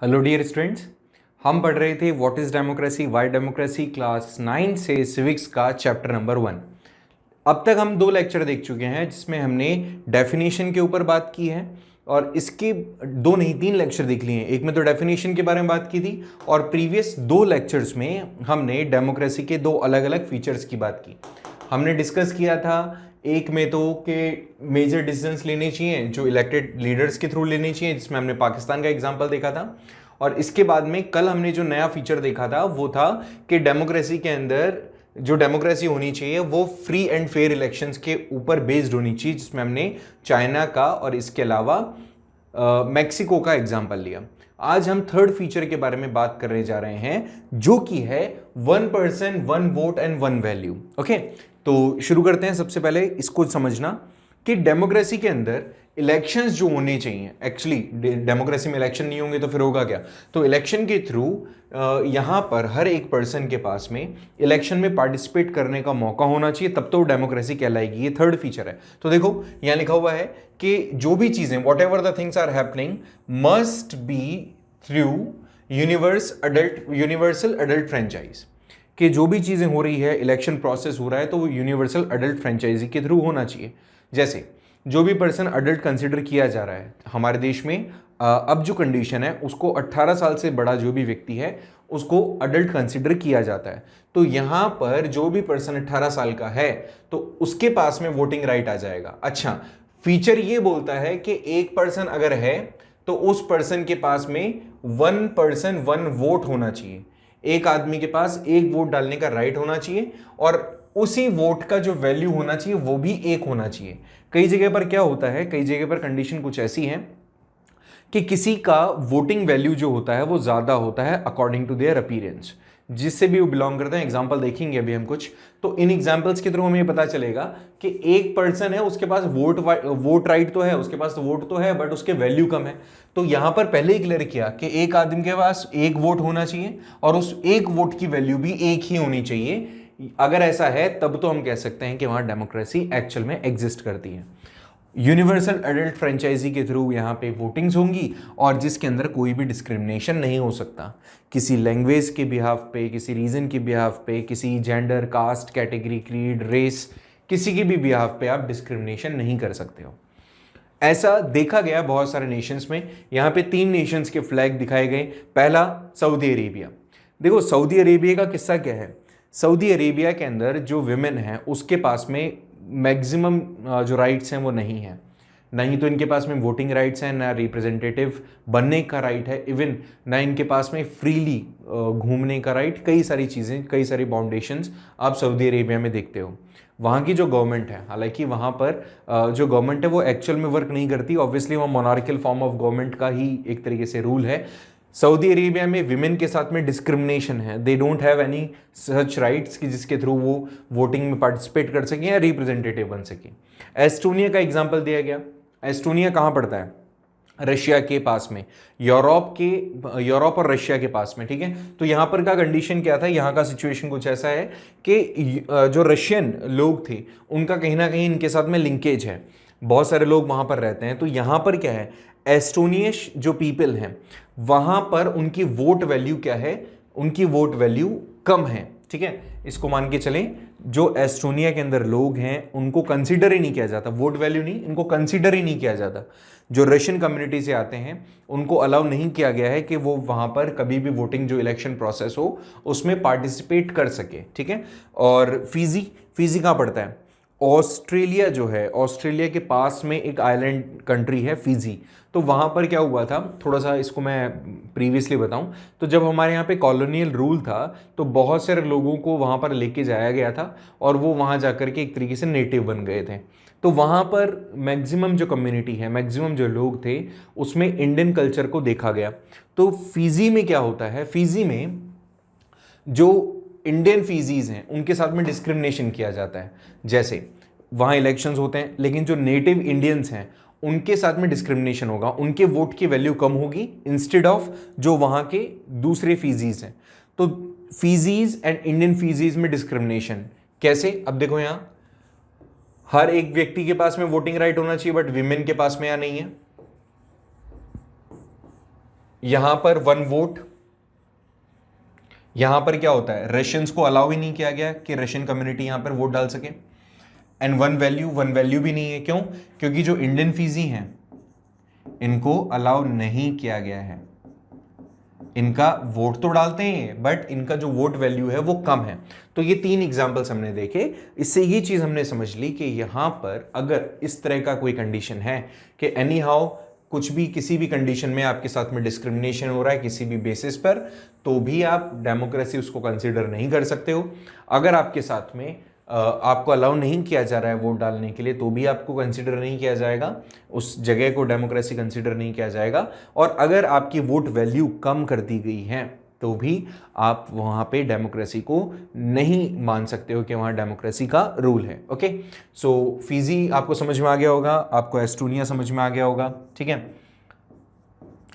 Hello dear students, हम पढ़ रहे थे what is democracy Y democracy class 9 से सिविक्स का चैप्टर नंबर 1। अब तक हम 2 लेक्चर देख चुके हैं जिसमें हमने डेफिनेशन के ऊपर बात की है और इसके 2 नहीं 3 लेक्चर देख लिए हैं। एक में तो डेफिनेशन के बारे में बात की थी और प्रीवियस 2 लेक्चर्स में हमने डेमोक्रेसी के 2 अलग अलग फीचर्स की बात की। हमने डिस्कस किया था एक में तो कि मेजर डिसीजंस लेने चाहिए जो इलेक्टेड लीडर्स के थ्रू लेने चाहिए, जिसमें हमने पाकिस्तान का एग्जांपल देखा था। और इसके बाद में कल हमने जो नया फीचर देखा था वो था कि डेमोक्रेसी के अंदर जो डेमोक्रेसी होनी चाहिए वो फ्री एंड फेयर इलेक्शंस के ऊपर बेस्ड होनी चाहिए, जिसमें हमने चाइना का और इसके अलावा मैक्सिको का एग्जाम्पल लिया। आज हम थर्ड फीचर के बारे में बात करने जा रहे हैं जो कि है 1 person 1 vote and 1 value. Okay, तो शुरू करते हैं। सबसे पहले इसको समझना कि डेमोक्रेसी के अंदर इलेक्शंस जो होने चाहिए, एक्चुअली डेमोक्रेसी में इलेक्शन नहीं होंगे तो फिर होगा क्या? तो इलेक्शन के थ्रू यहां पर हर एक पर्सन के पास में इलेक्शन में पार्टिसिपेट करने का मौका होना चाहिए, तब तो डेमोक्रेसी कहलाएगी। ये थर्ड फीचर है। तो देखो यहां लिखा हुआ है कि जो भी चीजें whatever the things are happening must be through universal adult franchise, कि जो भी चीजें हो रही है, इलेक्शन प्रोसेस हो रहा है तो वो यूनिवर्सल अडल्ट फ्रेंचाइजी के थ्रू होना चाहिए। जैसे जो भी पर्सन अडल्ट कंसिडर किया जा रहा है हमारे देश में, अब जो कंडीशन है उसको 18 साल से बड़ा जो भी व्यक्ति है उसको अडल्ट कंसिडर किया जाता है। तो यहां पर जो भी पर्सन 18 साल का है तो उसके पास में वोटिंग राइट आ जाएगा। अच्छा, फीचर ये बोलता है कि एक पर्सन अगर है तो उस पर्सन के पास में 1 पर्सन 1 वोट होना चाहिए। एक आदमी के पास एक वोट डालने का राइट होना चाहिए और उसी वोट का जो वैल्यू होना चाहिए वो भी एक होना चाहिए। कई जगह पर क्या होता है, कई जगह पर कंडीशन कुछ ऐसी है कि किसी का वोटिंग वैल्यू जो होता है वो ज्यादा होता है अकॉर्डिंग टू देयर अपीयरेंस, जिससे भी वो बिलोंग करते हैं। एग्जांपल देखेंगे अभी हम कुछ, तो इन एग्जांपल्स के थ्रू हमें ये पता चलेगा कि एक पर्सन है उसके पास वोट राइट तो है, उसके पास तो वोट तो है बट उसके वैल्यू कम है। तो यहां पर पहले ही क्लियर किया कि एक आदमी के पास एक वोट होना चाहिए और उस एक वोट की वैल्यू भी एक ही होनी चाहिए। अगर ऐसा है तब तो हम कह सकते हैं कि वहां डेमोक्रेसी एक्चुअल में एग्जिस्ट करती है। यूनिवर्सल एडल्ट फ्रेंचाइजी के थ्रू यहाँ पे वोटिंग्स होंगी और जिसके अंदर कोई भी डिस्क्रिमिनेशन नहीं हो सकता, किसी लैंग्वेज के बिहाफ पे, किसी रीजन के बिहाफ पे, किसी gender, caste, category, creed, race, किसी के भी बिहाफ पे आप डिस्क्रिमिनेशन नहीं कर सकते हो। ऐसा देखा गया बहुत सारे नेशंस में। यहाँ पे 3 नेशंस के फ्लैग दिखाए गए। पहला सऊदी अरेबिया। देखो सऊदी अरेबिया का किस्सा क्या है। सऊदी अरेबिया के अंदर जो विमेन है उसके पास में मैक्सिमम जो राइट्स हैं वो नहीं है, नहीं तो इनके पास में वोटिंग राइट्स हैं, ना रिप्रेजेंटेटिव बनने का राइट है, इवन ना इनके पास में फ्रीली घूमने का राइट। कई सारी चीज़ें, कई सारी बाउंडेशंस आप सऊदी अरेबिया में देखते हो। वहाँ की जो गवर्नमेंट है, हालांकि वहाँ पर जो गवर्नमेंट है वो एक्चुअल में वर्क नहीं करती, ऑब्वियसली वहाँ मोनार्कियल फॉर्म ऑफ गवर्नमेंट का ही एक तरीके से रूल है। सऊदी अरेबिया में विमेन के साथ में डिस्क्रिमिनेशन है, they don't have any such rights कि जिसके थ्रू वो वोटिंग में पार्टिसिपेट कर सकें या रिप्रेजेंटेटिव बन सकें। एस्टोनिया का एग्जाम्पल दिया गया। एस्टोनिया कहाँ पड़ता है? रशिया के पास में, यूरोप और रशिया के पास में, ठीक है। तो यहाँ पर का कंडीशन क्या था, यहाँ का सिचुएशन कुछ ऐसा है कि जो रशियन लोग थे उनका कहीं ना कहीं इनके साथ में लिंकेज है, बहुत सारे लोग वहाँ पर रहते हैं। तो यहाँ पर क्या है, एस्टोनियश जो पीपल हैं वहाँ पर उनकी वोट वैल्यू क्या है, उनकी वोट वैल्यू कम है, ठीक है। इसको मान के चलें जो एस्टोनिया के अंदर लोग हैं उनको कंसीडर ही नहीं किया जाता, वोट वैल्यू नहीं, इनको कंसीडर ही नहीं किया जाता। जो रशियन कम्युनिटी से आते हैं उनको अलाउ नहीं किया गया है कि वो वहाँ पर कभी भी वोटिंग जो इलेक्शन प्रोसेस हो उसमें पार्टिसिपेट कर सके, ठीक है। और फिजी कहाँ पड़ता है? ऑस्ट्रेलिया जो है, ऑस्ट्रेलिया के पास में एक आइलैंड कंट्री है फिजी। तो वहाँ पर क्या हुआ था, थोड़ा सा इसको मैं प्रीवियसली बताऊँ तो जब हमारे यहाँ पे कॉलोनियल रूल था तो बहुत सारे लोगों को वहाँ पर लेके जाया गया था और वो वहाँ जाकर के एक तरीके से नेटिव बन गए थे। तो वहाँ पर मैक्सिमम जो कम्युनिटी है, मैक्सिमम जो लोग थे उसमें इंडियन कल्चर को देखा गया। तो फिजी में क्या होता है, फिजी में जो इंडियन फीजीज हैं उनके साथ में डिस्क्रिमिनेशन किया जाता है। जैसे वहाँ इलेक्शंस होते हैं लेकिन जो नेटिव इंडियंस हैं उनके साथ में डिस्क्रिमिनेशन होगा, उनके वोट की वैल्यू कम होगी इंस्टेड ऑफ जो वहाँ के दूसरे फीजीज हैं। तो फीजीज एंड इंडियन फीजीज में डिस्क्रिमिनेशन कैसे? अब देखो यहाँ हर एक व्यक्ति के पास में वोटिंग राइट होना चाहिए बट विमेन के पास में या नहीं है, यहां पर वन वोट, यहां पर क्या होता है, रशियंस को अलाउ ही नहीं किया गया कि रशियन कम्युनिटी यहां पर वोट डाल सके। एंड वन वैल्यू भी नहीं है, क्यों? क्योंकि जो इंडियन फीजी हैं इनको अलाउ नहीं किया गया है। इनका वोट तो डालते हैं बट इनका जो वोट वैल्यू है वो कम है। तो ये 3 एग्जांपल्स हमने देखे, इससे ये चीज हमने समझ ली कि यहां पर अगर इस तरह का कोई कंडीशन है कि एनी हाउ कुछ भी किसी भी कंडीशन में आपके साथ में डिस्क्रिमिनेशन हो रहा है किसी भी बेसिस पर, तो भी आप डेमोक्रेसी उसको कंसीडर नहीं कर सकते हो। अगर आपके साथ में आपको अलाउ नहीं किया जा रहा है वोट डालने के लिए, तो भी आपको कंसीडर नहीं किया जाएगा, उस जगह को डेमोक्रेसी कंसीडर नहीं किया जाएगा। और अगर आपकी वोट वैल्यू कम कर दी गई है तो भी आप वहां पे डेमोक्रेसी को नहीं मान सकते हो कि वहां डेमोक्रेसी का रूल है। ओके, सो फीजी आपको समझ में आ गया होगा, आपको एस्टोनिया समझ में आ गया होगा, ठीक है।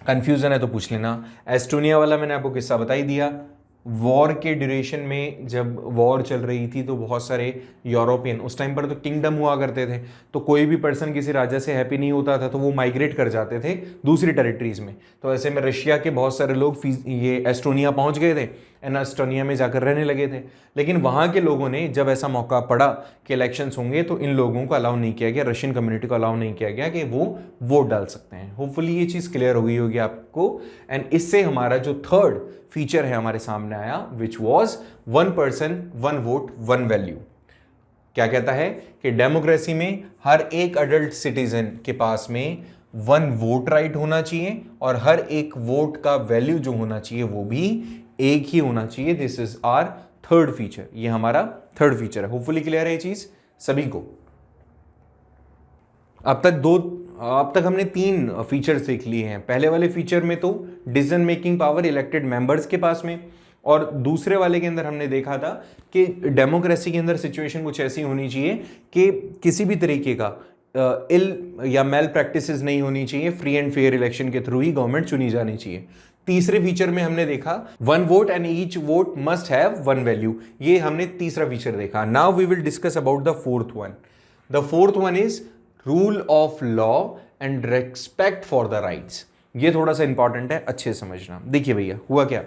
कंफ्यूजन है तो पूछ लेना। एस्टोनिया वाला मैंने आपको किस्सा बता ही दिया। वॉर के ड्यूरेशन में जब वॉर चल रही थी तो बहुत सारे यूरोपियन, उस टाइम पर तो किंगडम हुआ करते थे, तो कोई भी पर्सन किसी राजा से हैप्पी नहीं होता था तो वो माइग्रेट कर जाते थे दूसरी टेरिटरीज में। तो ऐसे में रशिया के बहुत सारे लोग ये एस्टोनिया पहुंच गए थे एंड एस्टोनिया में जाकर रहने लगे थे। लेकिन वहाँ के लोगों ने जब ऐसा मौका पड़ा कि इलेक्शंस होंगे तो इन लोगों को अलाउ नहीं किया गया, रशियन कम्युनिटी को अलाउ नहीं किया गया कि वो वोट डाल सकते हैं। होपफुली ये चीज़ क्लियर हो गई होगी आपको। एंड इससे हमारा जो थर्ड फीचर है हमारे सामने आया, which was one person one vote one value. क्या कहता है कि डेमोक्रेसी में हर एक अडल्ट सिटीजन के पास में वन वोट राइट होना चाहिए और हर एक वोट का वैल्यू जो होना चाहिए वो भी एक ही होना चाहिए। This is our third feature, ये हमारा थर्ड फीचर है। होपफुली क्लियर है ये चीज सभी को। अब तक हमने 3 फीचर्स देख लिए हैं। पहले वाले फीचर में तो decision making power elected members के पास में, और दूसरे वाले के अंदर हमने देखा था कि डेमोक्रेसी के अंदर सिचुएशन कुछ ऐसी होनी चाहिए कि किसी भी तरीके का इल या मेल प्रैक्टिसेस नहीं होनी चाहिए, फ्री एंड फेयर इलेक्शन के थ्रू ही गवर्नमेंट चुनी जानी चाहिए। तीसरे फीचर में हमने देखा one vote and each vote must have one value, ये हमने तीसरा फीचर देखा। Now we will discuss about the fourth one. The fourth one is rule of law and respect for the rights. ये थोड़ा सा इंपॉर्टेंट है, अच्छे से समझना। देखिए भैया हुआ क्या,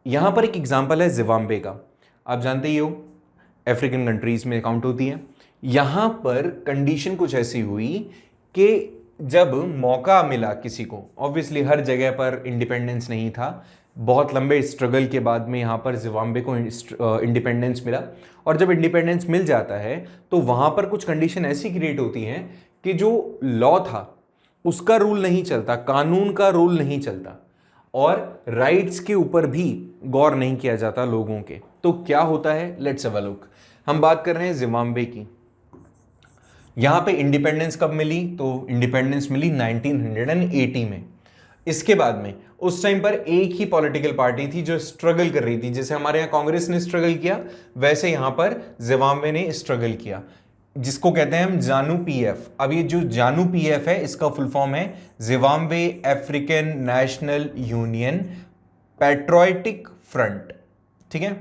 यहां पर एक एग्जांपल है जिम्बाब्वे का। आप जानते ही हो अफ्रीकन कंट्रीज में काउंट होती है। यहां पर कंडीशन कुछ ऐसी हुई कि जब मौका मिला किसी को, ऑब्वियसली हर जगह पर इंडिपेंडेंस नहीं था, बहुत लंबे स्ट्रगल के बाद में यहाँ पर जिम्बाब्वे को इंडिपेंडेंस मिला। और जब इंडिपेंडेंस मिल जाता है तो वहाँ पर कुछ कंडीशन ऐसी क्रिएट होती हैं कि जो लॉ था उसका रूल नहीं चलता, कानून का रूल नहीं चलता, और राइट्स के ऊपर भी गौर नहीं किया जाता लोगों के। तो क्या होता है, लेट्स हैव अ लुक। हम बात कर रहे हैं जिम्बाब्वे की। यहां पे इंडिपेंडेंस कब मिली, तो इंडिपेंडेंस मिली 1980 में। इसके बाद में उस टाइम पर एक ही पॉलिटिकल पार्टी थी जो स्ट्रगल कर रही थी। जैसे हमारे यहाँ कांग्रेस ने स्ट्रगल किया वैसे यहां पर जिम्बाब्वे ने स्ट्रगल किया, जिसको कहते हैं हम जानू पीएफ। अब ये जो जानू पीएफ है इसका फुल फॉर्म है Zimbabwe African national union patriotic front, ठीक है,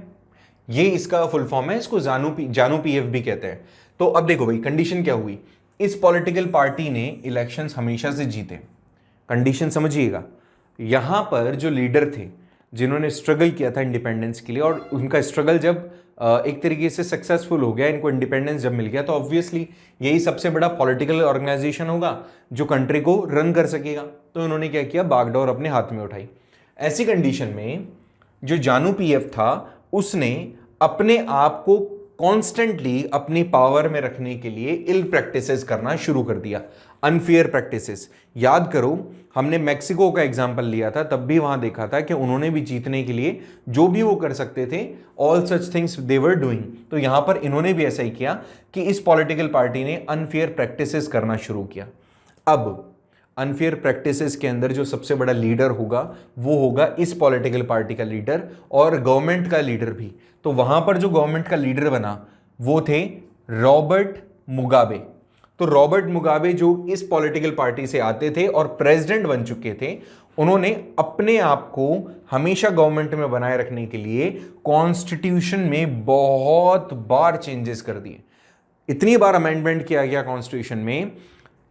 ये इसका फुल फॉर्म है। इसको जानू पीएफ भी कहते हैं। तो अब देखो भाई कंडीशन क्या हुई, इस पॉलिटिकल पार्टी ने इलेक्शंस हमेशा से जीते। कंडीशन समझिएगा, यहां पर जो लीडर थे जिन्होंने स्ट्रगल किया था इंडिपेंडेंस के लिए, और उनका स्ट्रगल जब एक तरीके से सक्सेसफुल हो गया, इनको इंडिपेंडेंस जब मिल गया, तो ऑब्वियसली यही सबसे बड़ा पॉलिटिकल ऑर्गेनाइजेशन होगा जो कंट्री को रन कर सकेगा। तो उन्होंने क्या किया, बागडोर अपने हाथ में उठाई। ऐसी कंडीशन में जो जानू पीएफ था उसने अपने आप को कॉन्स्टेंटली अपनी पावर में रखने के लिए इल प्रैक्टिसेस करना शुरू कर दिया, अनफेयर प्रैक्टिसेस। याद करो हमने मैक्सिको का एग्जांपल लिया था, तब भी वहां देखा था कि उन्होंने भी जीतने के लिए जो भी वो कर सकते थे, all such things they were doing. तो यहां पर इन्होंने भी ऐसा ही किया कि इस पॉलिटिकल पार्टी ने अनफेयर प्रैक्टिसेस करना शुरू किया। अब अनफेयर प्रैक्टिसेस के अंदर जो सबसे बड़ा लीडर होगा वो होगा इस पॉलिटिकल पार्टी का लीडर और गवर्नमेंट का लीडर भी। तो वहां पर जो गवर्नमेंट का लीडर बना वो थे रॉबर्ट मुगाबे। तो रॉबर्ट मुगाबे जो इस पॉलिटिकल पार्टी से आते थे और प्रेसिडेंट बन चुके थे, उन्होंने अपने आप को हमेशा गवर्नमेंट में बनाए रखने के लिए कॉन्स्टिट्यूशन में बहुत बार चेंजेस कर दिए। इतनी बार अमेंडमेंट किया गया कॉन्स्टिट्यूशन में,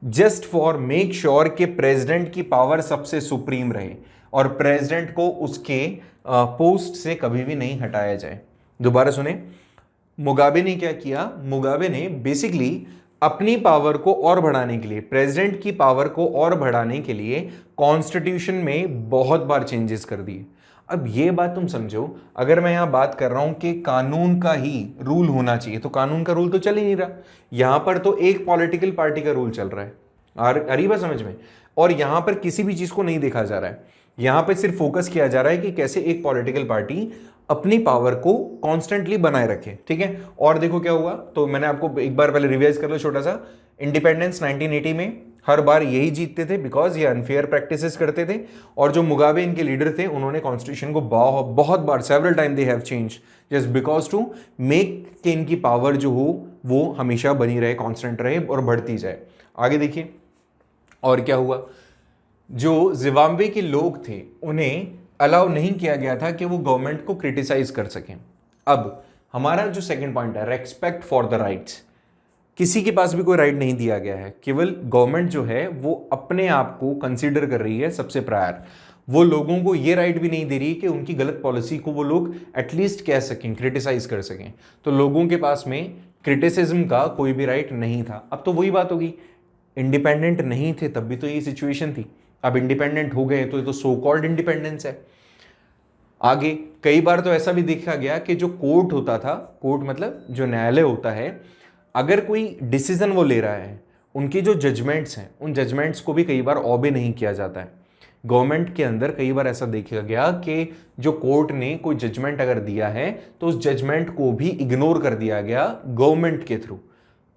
जस्ट फॉर मेक श्योर कि प्रेसिडेंट की पावर सबसे सुप्रीम रहे। और प्रेसिडेंट को उसके पोस्ट से कभी भी नहीं हटाया जाए। दोबारा सुने, मुगाबे ने क्या किया, मुगाबे ने बेसिकली अपनी पावर को और बढ़ाने के लिए, प्रेसिडेंट की पावर को और बढ़ाने के लिए कॉन्स्टिट्यूशन में बहुत बार चेंजेस कर दिए। अब ये बात तुम समझो, अगर मैं यहां बात कर रहा हूं कि कानून का ही रूल होना चाहिए, तो कानून का रूल तो चल ही नहीं रहा, यहां पर तो एक पॉलिटिकल पार्टी का रूल चल रहा है। आ रही बात समझ में? और यहां पर किसी भी चीज को नहीं देखा जा रहा है, यहां पर सिर्फ फोकस किया जा रहा है कि कैसे एक पॉलिटिकल पार्टी अपनी पावर को कॉन्स्टेंटली बनाए रखे। ठीक है, और देखो क्या हुआ, तो मैंने आपको एक बार पहले रिवाइज कर लो छोटा सा। इंडिपेंडेंस 1980 में हर बार यही जीतते थे बिकॉज ये अनफेयर प्रैक्टिसेस करते थे, और जो मुगाबे इनके लीडर थे उन्होंने कॉन्स्टिट्यूशन को बहुत बार, several time they have change just because to make के इनकी पावर जो हो वो हमेशा बनी रहे, कांस्टेंट रहे और बढ़ती जाए। आगे देखिए और क्या हुआ, जो जिम्बाब्वे के लोग थे उन्हें अलाउ नहीं किया गया था कि वो गवर्नमेंट को क्रिटिसाइज कर सकें। अब हमारा जो सेकंड पॉइंट है, रेस्पेक्ट फॉर द राइट्स, किसी के पास भी कोई राइट नहीं दिया गया है, केवल गवर्नमेंट जो है वो अपने आप को कंसीडर कर रही है सबसे प्रायर। वो लोगों को ये राइट भी नहीं दे रही कि उनकी गलत पॉलिसी को वो लोग एटलीस्ट कह सकें, क्रिटिसाइज कर सकें। तो लोगों के पास में क्रिटिसिज्म का कोई भी राइट नहीं था। अब तो वही बात होगी, इंडिपेंडेंट नहीं थे तब भी तो यही सिचुएशन थी, अब इंडिपेंडेंट हो गए तो ये तो सो कॉल्ड इंडिपेंडेंस है। आगे कई बार तो ऐसा भी देखा गया कि जो कोर्ट होता था, कोर्ट मतलब जो न्यायालय होता है, अगर कोई डिसीजन वो ले रहा है, उनकी जो जजमेंट्स हैं उन जजमेंट्स को भी कई बार ओबे नहीं किया जाता है। गवर्नमेंट के अंदर कई बार ऐसा देखा गया कि जो कोर्ट ने कोई जजमेंट अगर दिया है तो उस जजमेंट को भी इग्नोर कर दिया गया गवर्नमेंट के थ्रू,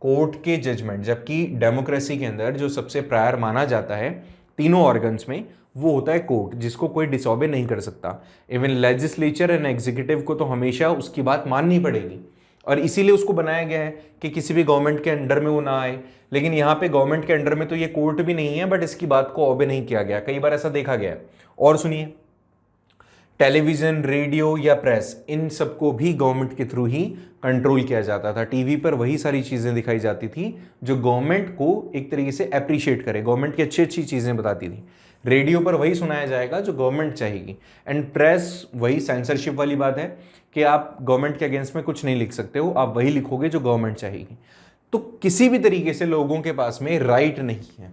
कोर्ट के जजमेंट। जबकि डेमोक्रेसी के अंदर जो सबसे प्रायर माना जाता है तीनों ऑर्गन्स में वो होता है कोर्ट, जिसको कोई डिसऑबे नहीं कर सकता। इवन लेजिस्लेचर एंड एग्जीक्यूटिव को तो हमेशा उसकी बात माननी पड़ेगी, और इसीलिए उसको बनाया गया है कि किसी भी गवर्नमेंट के अंडर में वो ना आए। लेकिन यहाँ पे गवर्नमेंट के अंडर में तो ये कोर्ट भी नहीं है, बट इसकी बात को ओबे नहीं किया गया, कई बार ऐसा देखा गया। और सुनिए, टेलीविजन, रेडियो या प्रेस, इन सबको भी गवर्नमेंट के थ्रू ही कंट्रोल किया जाता था। टीवी पर वही सारी चीजें दिखाई जाती थी जो गवर्नमेंट को एक तरीके से अप्रिशिएट करे, गवर्नमेंट की अच्छी अच्छी चीजें बताती थी। रेडियो पर वही सुनाया जाएगा जो गवर्नमेंट चाहेगी, एंड प्रेस वही सेंसरशिप वाली बात है कि आप गवर्नमेंट के अगेंस्ट में कुछ नहीं लिख सकते हो, आप वही लिखोगे जो गवर्नमेंट चाहेगी। तो किसी भी तरीके से लोगों के पास में राइट नहीं है,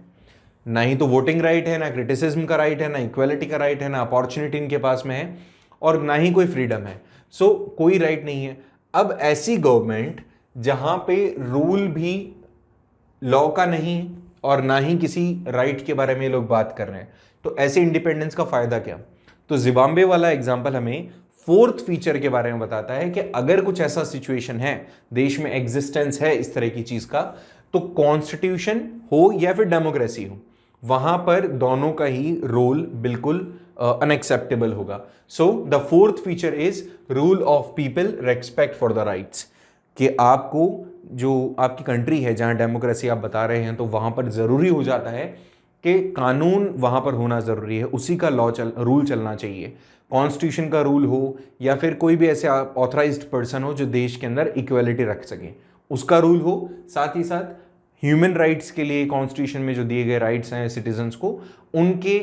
ना ही तो वोटिंग राइट है, ना क्रिटिसिज्म का राइट है, ना इक्वालिटी का राइट है, ना अपॉर्चुनिटी इनके पास में है, और ना ही कोई फ्रीडम है। सो कोई राइट नहीं है। अब ऐसी गवर्नमेंट जहां पे रूल भी लॉ का नहीं और ना ही किसी राइट के बारे में लोग बात कर रहे हैं, तो ऐसे इंडिपेंडेंस का फायदा क्या? तो जिम्बाब्वे वाला एग्जांपल हमें फोर्थ फीचर के बारे में बताता है कि अगर कुछ ऐसा सिचुएशन है, देश में एग्जिस्टेंस है इस तरह की चीज का, तो कॉन्स्टिट्यूशन हो या फिर डेमोक्रेसी हो, वहां पर दोनों का ही रोल बिल्कुल अनएक्सेप्टेबल होगा। So the fourth feature is rule of people, respect for the rights, कि आपको जो आपकी कंट्री है जहां डेमोक्रेसी आप बता रहे हैं, तो वहां पर जरूरी हो जाता है कि कानून वहां पर होना जरूरी है, उसी का रूल चलना चाहिए। कॉन्स्टिट्यूशन का रूल हो या फिर कोई भी ऐसे ऑथराइज्ड पर्सन हो जो देश के अंदर इक्वालिटी रख सके, उसका रूल हो। साथ ही साथ ह्यूमन राइट्स के लिए कॉन्स्टिट्यूशन में जो दिए गए राइट्स हैं सिटीजन्स को, उनके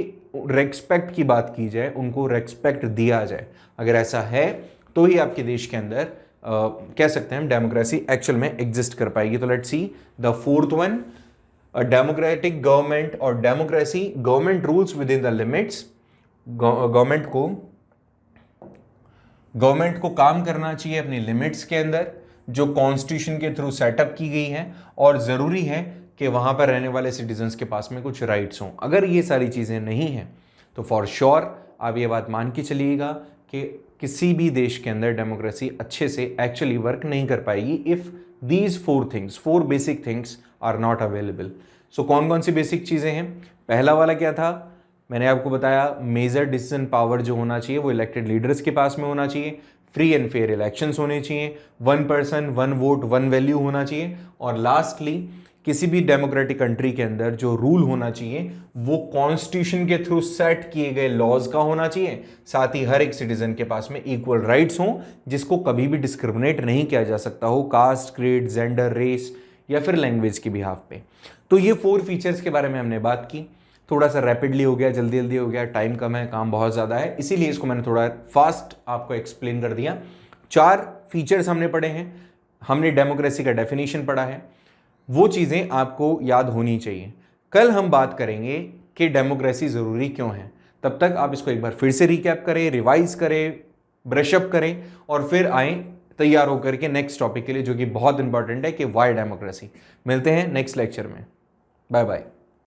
रेस्पेक्ट की बात की जाए, उनको रेस्पेक्ट दिया जाए। अगर ऐसा है तो ही आपके देश के अंदर कह सकते हैं हम डेमोक्रेसी एक्चुअल में एग्जिस्ट कर पाएगी। तो let's see the fourth one, a democratic government और democracy, government rules within the limits. Government को काम करना चाहिए अपनी लिमिट्स के अंदर जो कॉन्स्टिट्यूशन के थ्रू सेटअप की गई है, और जरूरी है कि वहां पर रहने वाले सिटीजन्स के पास में कुछ राइट्स हों। अगर ये सारी चीजें नहीं हैं तो फॉर श्योर आप ये बात मान के चलिएगा कि किसी भी देश के अंदर डेमोक्रेसी अच्छे से एक्चुअली वर्क नहीं कर पाएगी if these four basic things are not available. So कौन कौन सी बेसिक चीजें हैं? पहला वाला क्या था, मैंने आपको बताया, मेजर डिसीजन पावर जो होना चाहिए वो इलेक्टेड लीडर्स के पास में होना चाहिए, फ्री एंड फेयर इलेक्शंस होने चाहिए, 1 पर्सन 1 वोट 1 वैल्यू होना चाहिए, और लास्टली किसी भी डेमोक्रेटिक कंट्री के अंदर जो रूल होना चाहिए वो कॉन्स्टिट्यूशन के थ्रू सेट किए गए लॉज का होना चाहिए। साथ ही हर एक सिटीजन के पास में इक्वल राइट्स हों, जिसको कभी भी डिस्क्रिमिनेट नहीं किया जा सकता हो कास्ट, क्रीड, जेंडर, रेस या फिर लैंग्वेज के बिहाफ पे। तो ये 4 फीचर्स के बारे में हमने बात की। थोड़ा सा रैपिडली हो गया, जल्दी जल्दी हो गया, टाइम कम है, काम बहुत ज़्यादा है, इसीलिए इसको मैंने थोड़ा फास्ट आपको एक्सप्लेन कर दिया। 4 फीचर्स हमने पढ़े हैं, हमने डेमोक्रेसी का डेफिनेशन पढ़ा है, वो चीज़ें आपको याद होनी चाहिए। कल हम बात करेंगे कि डेमोक्रेसी ज़रूरी क्यों है। तब तक आप इसको एक बार फिर से रिकैप करें, रिवाइज करें, ब्रशअप करें और फिर आएँ तैयार होकर के नेक्स्ट टॉपिक के लिए, जो कि बहुत इंपॉर्टेंट है कि वाई डेमोक्रेसी। मिलते हैं नेक्स्ट लेक्चर में। Bye bye.